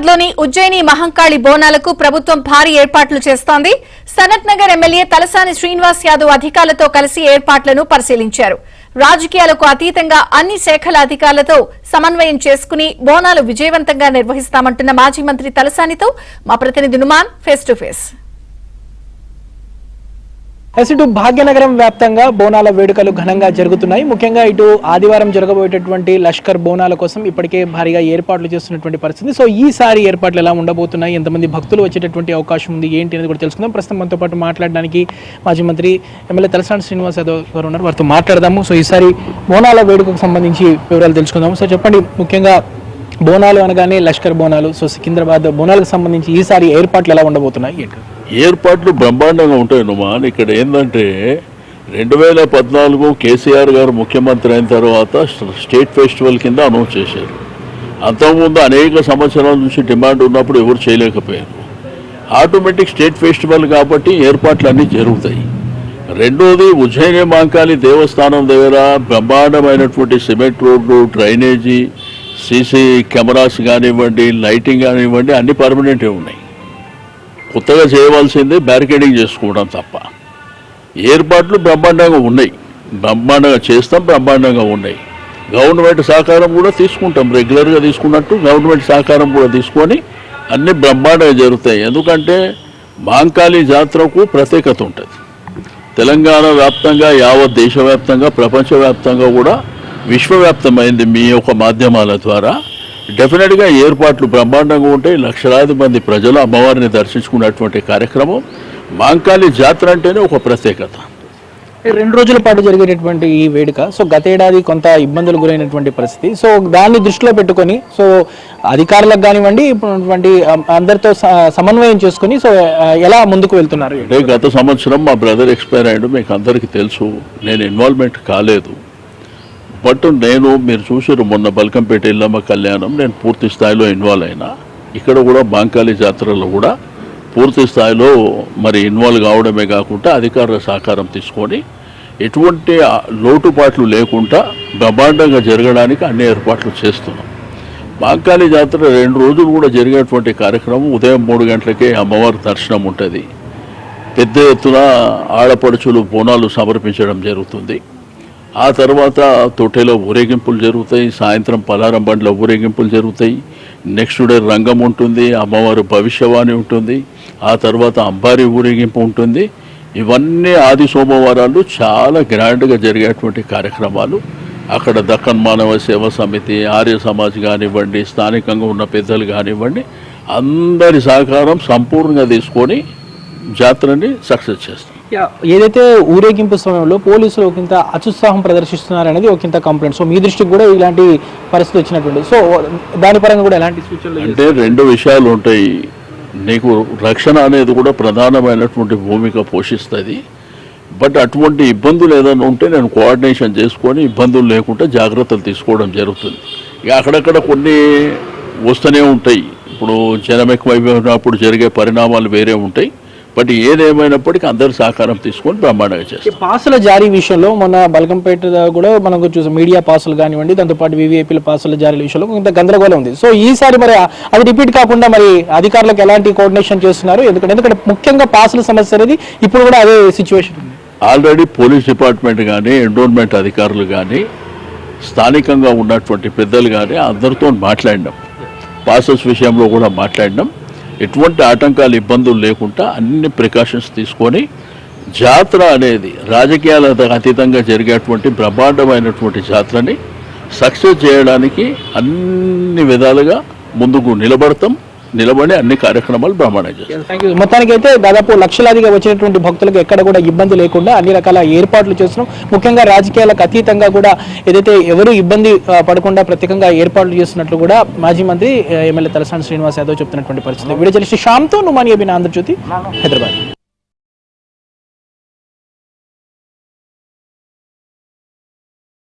హైదరాబాద్ లోని ఉజ్జయిని మహంకాళి బోనాలకు ప్రభుత్వం భారీ ఏర్పాట్లు చేస్తోంది. సనత్ నగర్ ఎమ్మెల్యే తలసాని శ్రీనివాస్ యాదవ్ అధికారులతో కలిసి ఏర్పాట్లను పరిశీలించారు. రాజకీయాలకు అతీతంగా అన్ని శాఖల అధికారులతో సమన్వయం చేసుకుని బోనాలు విజయవంతంగా నిర్వహిస్తామంటున్న మాజీ మంత్రి తలసానితో మా ప్రతినిధి నుమాన్ ఫేస్ టు ఫేస్. ఇటు భాగ్యనగరం వ్యాప్తంగా బోనాల వేడుకలు ఘనంగా జరుగుతున్నాయి. ముఖ్యంగా ఇటు ఆదివారం జరగబోయేటటువంటి లష్కర్ బోనాల కోసం ఇప్పటికే భారీగా ఏర్పాట్లు చేస్తున్నటువంటి పరిస్థితి. సో ఈసారి ఏర్పాట్లు ఎలా ఉండబోతున్నాయి, ఎంతమంది భక్తులు వచ్చేటటువంటి అవకాశం ఉంది, ఏంటి అనేది కూడా తెలుసుకుందాం. ప్రస్తుతం మనతో పాటు మాట్లాడడానికి మాజీ మంత్రి ఎమ్మెల్యే తలసాని శ్రీనివాస్ యాదవ్ గారు ఉన్నారు. వారితో మాట్లాడదాము. సో ఈసారి బోనాల వేడుకకు సంబంధించి వివరాలు తెలుసుకుందాము. సో చెప్పండి, ముఖ్యంగా బోనాలు అనగానే లష్కర్ బోనాలు, సో సికింద్రాబాద్ బోనాలకు సంబంధించి ఈసారి ఏర్పాట్లు ఎలా ఉండబోతున్నాయి? ఏర్పాట్లు బ్రహ్మాండంగా ఉంటాయి నుమాన్. ఇక్కడ ఏంటంటే 2014 కేసీఆర్ గారు ముఖ్యమంత్రి అయిన తర్వాత స్టేట్ ఫెస్టివల్ కింద అనౌన్స్ చేశారు. అంతకుముందు అనేక సంవత్సరాల నుంచి డిమాండ్ ఉన్నప్పుడు ఎవరు చేయలేకపోయారు. ఆటోమేటిక్ స్టేట్ ఫెస్టివల్ కాబట్టి ఏర్పాట్లు అన్నీ జరుగుతాయి. రెండోది, ఉజ్జయిని మహంకాళి దేవస్థానం దగ్గర బ్రహ్మాండమైనటువంటి cement road, drainage, CC cameras కానివ్వండి, లైటింగ్ కానివ్వండి, అన్ని పర్మనెంటే ఉన్నాయి. కొత్తగా చేయవలసింది బ్యారికేడింగ్ చేసుకోవడం తప్ప. ఏర్పాట్లు బ్రహ్మాండంగా ఉన్నాయి, బ్రహ్మాండంగా చేస్తాం, బ్రహ్మాండంగా ఉన్నాయి. గవర్నమెంట్ సహకారం కూడా తీసుకుంటాం, రెగ్యులర్గా తీసుకున్నట్టు గవర్నమెంట్ సహకారం కూడా తీసుకొని అన్నీ బ్రహ్మాండంగా జరుగుతాయి. ఎందుకంటే మహంకాళి జాతరకు ప్రత్యేకత ఉంటుంది. తెలంగాణ వ్యాప్తంగా, యావత్ దేశవ్యాప్తంగా, ప్రపంచవ్యాప్తంగా కూడా విశ్వవ్యాప్తమైంది మీ యొక్క మాధ్యమాల ద్వారా. డెఫినెట్గా ఏర్పాట్లు బ్రహ్మాండంగా ఉంటాయి. లక్షలాది మంది ప్రజలు అమ్మవారిని దర్శించుకున్నటువంటి కార్యక్రమం. మహంకాళి జాతర అంటేనే ఒక ప్రత్యేకత. 2 రోజుల పాటు జరిగేటటువంటి ఈ వేడుక, సో గతేడాది కొంత ఇబ్బందులు గురైనటువంటి పరిస్థితి. సో దాన్ని దృష్టిలో పెట్టుకొని, సో అధికారులకు కానివ్వండి, ఇప్పుడు అందరితో సమన్వయం చేసుకుని సో ఎలా ముందుకు వెళ్తున్నారు? అంటే గత సంవత్సరం మా బ్రదర్ ఎక్స్పైర్ అయ్యాడు, మీకు అందరికీ తెలుసు. నేను ఇన్వాల్వ్మెంట్ కాలేదు. బట్ మీరు చూసారు మొన్న బల్కంపేట ఎల్లమ్మ కళ్యాణం, నేను పూర్తి స్థాయిలో ఇన్వాల్వ్ అయినా. ఇక్కడ కూడా మహంకాళి జాతరలో కూడా పూర్తి స్థాయిలో ఇన్వాల్వ్ కావడమే కాకుండా అధికారుల సహకారం తీసుకొని ఎటువంటి లోటుపాట్లు లేకుండా బ్రహ్మాండంగా జరగడానికి అన్ని ఏర్పాట్లు చేస్తున్నాం. మహంకాళి జాతర 2 రోజులు కూడా జరిగేటువంటి కార్యక్రమం. ఉదయం 3 గంటలకే అమ్మవారి దర్శనం ఉంటుంది. పెద్ద ఎత్తున ఆడపడుచులు బోనాలు సమర్పించడం జరుగుతుంది. ఆ తర్వాత తొట్టెలో ఊరేగింపులు జరుగుతాయి. సాయంత్రం పలారం బండ్ల ఊరేగింపులు జరుగుతాయి. నెక్స్ట్ డే రంగం ఉంటుంది, అమ్మవారు భవిష్యవాణి ఉంటుంది. ఆ తర్వాత అంబారి ఊరేగింపు ఉంటుంది. ఇవన్నీ ఆది సోమవారాలు చాలా గ్రాండ్గా జరిగేటువంటి కార్యక్రమాలు. అక్కడ దక్కన్ మానవ సేవా సమితి, ఆర్య సమాజ్ కానివ్వండి, స్థానికంగా ఉన్న పెద్దలు కానివ్వండి, అందరి సహకారం సంపూర్ణంగా తీసుకొని జాతరని సక్సెస్ చేస్తాం. ఏదైతే ఊరేగింపు సమయంలో పోలీసులు ఒకంత అత్యుత్సాహం ప్రదర్శిస్తున్నారనేది ఒకంత కంప్లైంట్. సో మీ దృష్టికి కూడా ఇలాంటి పరిస్థితి వచ్చినటువంటి, సో దాని పరంగా కూడా ఎలాంటి సూచనలు? అంటే 2 విషయాలు ఉంటాయి. నీకు రక్షణ అనేది కూడా ప్రధానమైనటువంటి భూమిక పోషిస్తుంది. బట్ అటువంటి ఇబ్బందులు ఏదైనా ఉంటే నేను కోఆర్డినేషన్ చేసుకొని ఇబ్బందులు లేకుండా జాగ్రత్తలు తీసుకోవడం జరుగుతుంది. ఇక అక్కడక్కడ కొన్ని వస్తూనే ఉంటాయి. ఇప్పుడు జనం ఎక్కువైపోయినప్పుడు జరిగే పరిణామాలు వేరే ఉంటాయి. బట్ ఏదేమైనప్పటికీ అందరు సహకారం తీసుకొని బ్రహ్మాండంగా చేస్తారు. పాసుల జారీ విషయంలో మొన్న బల్కంపేట కూడా మనకు చూసాం, మీడియా పాసులు కానివ్వండి, దాంతోపాటు వివిఐపీల పాసుల జారీ విషయంలో కొంత గందరగోళం ఉంది. సో ఈసారి అది రిపీట్ కాకుండా అధికారులకు ఎలాంటి కోఆర్డినేషన్ చేస్తున్నారు? ఎందుకంటే ముఖ్యంగా పాసుల సమస్య అనేది ఇప్పుడు కూడా అదే సిచ్యువేషన్ ఉంది. ఆల్రెడీ పోలీస్ డిపార్ట్మెంట్ కానీ, ఎండోన్మెంట్ అధికారులు కానీ, స్థానికంగా ఉన్నటువంటి పెద్దలు కానీ అందరితో మాట్లాడినాం. పాసెస్ విషయంలో కూడా మాట్లాడినాం. ఎటువంటి ఆటంకాలు, ఇబ్బందులు లేకుండా అన్ని ప్రికాషన్స్ తీసుకొని జాతర అనేది రాజకీయాలకు అతీతంగా జరిగేటువంటి బ్రహ్మాండమైనటువంటి జాతరని సక్సెస్ చేయడానికి అన్ని విధాలుగా ముందుకు నిలబడి అన్ని కార్యక్రమాలు బ్రహ్మాండంగా చేస్తాం. మొత్తానికి అయితే దాదాపు లక్షలాదిగా వచ్చినటువంటి భక్తులకు ఎక్కడ కూడా ఇబ్బంది లేకుండా అన్ని రకాల ఏర్పాట్లు చేస్తున్నాం. ముఖ్యంగా రాజకీయాలకు అతీతంగా కూడా ఏదైతే ఎవరు ఇబ్బంది పడకుండా ప్రత్యేకంగా ఏర్పాట్లు చేస్తున్నట్లు కూడా మాజీ మంత్రి ఎమ్మెల్యే తలసాని శ్రీనివాస్ యాదవ్ చెప్తున్నటువంటి పరిస్థితి. వీడియో జర్నలిస్ట్ శ్యామ్తో నుమాన్ ఏబిన్, ఆంధ్రజ్యోతి, హైదరాబాద్.